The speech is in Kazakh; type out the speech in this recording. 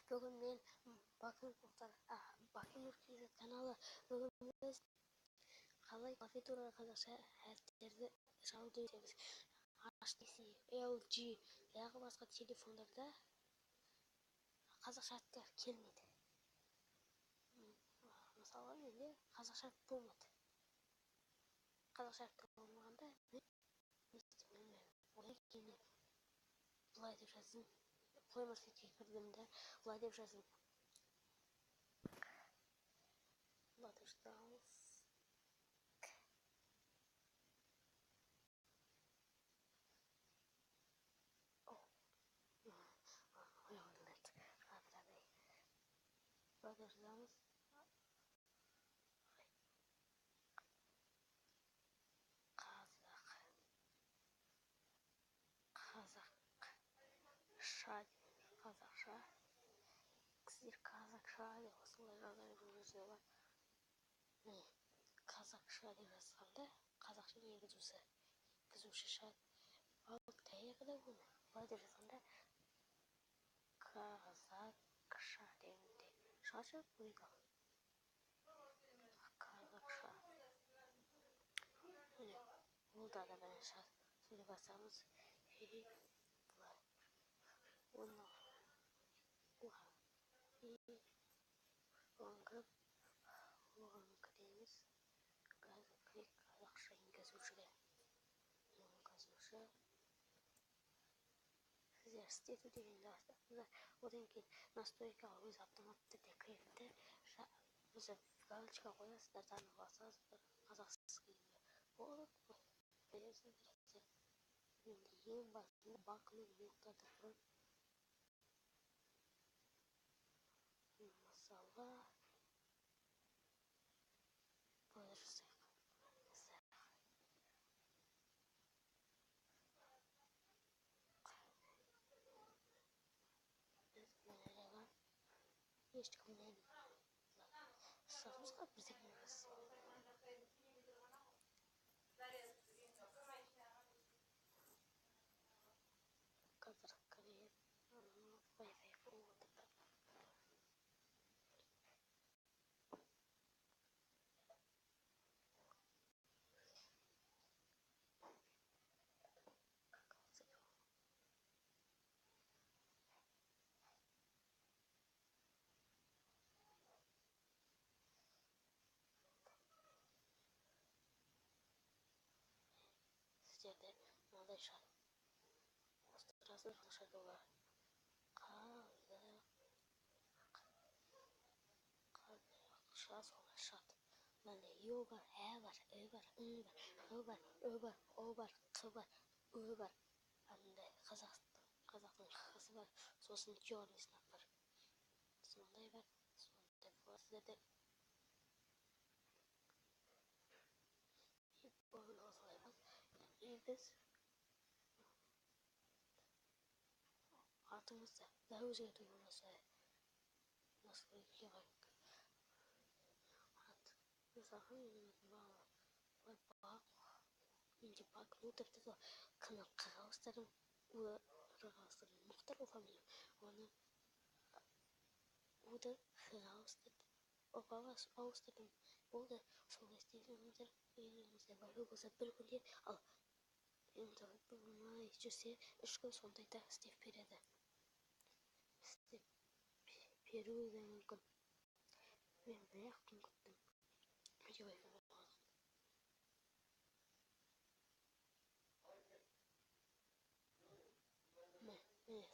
бүгін мен Баки Нұркизет каналы бүгін біз қалай клавиатураға қазақша әріптерді шығаруды үйретеміз. HTC, LG тағы басқа телефондарда қазақша әріптер келмейді. Мысалға менде қазақша әріп болмады. Қазақша әріп болмағанда мен не істеймін білмеймін. Одан кейін былай деп жаздым. Play Marketке кірдім де былай деп жаздым. Қазақша сіздер қазақша деп осылай жазып жүрсіздер. Міне қазақша деп жазғанда қазақша егізуші шығады. Ал таяқта бұны былай деп жазғанда қазақша дегенде шығады қазақша. Міне ол да бәрін шығады. Сөйлей бастаймыз. Оған кіреміз. Қазақша енгізушіге. Сіздер істету дегенді бастапсыздар. Одан кейін настройкаға өз автоматты түрде кіреді. Өзі галочка қоясыздар, таңып басасыздар. Қазақстан болады. Енді ең басында бақылау блоктарды құрып, мысалға былай жасайық. Біз мынаяға ешкімнен сұрасымызға бірдеңеміз. Қазір кіріп, Wi-Fi қойып отырдық. Сіздерде мынадай шығады. Осылай шығады олар. Қазақша солай шығады. Мынандай Ё бар, Ә бар, Ү бар, Ү бар, Ү бар, Ү бар, О бар, Қ бар, Ö бар. Андай қазақтың Қысы бар. Сосын черный знак бар. Сондай бар. Сондай болады сіздерде. Осылай бар. Біз атымызды да өзгерту болмаса настройкаға мысалға менің менде бақ отырды да қырға ауыстырдым. Мұхтар фамилия. Оны уды қырға ауыстырдым. Болды. Солай істейсіңіздер. Еліңізде бар болса бір күнде, ал интернет болмай жүрсе 3 күн сондайда істеп береді. Істеп беруі де мүмкін. Мен бір-ақ күн күттім. Міне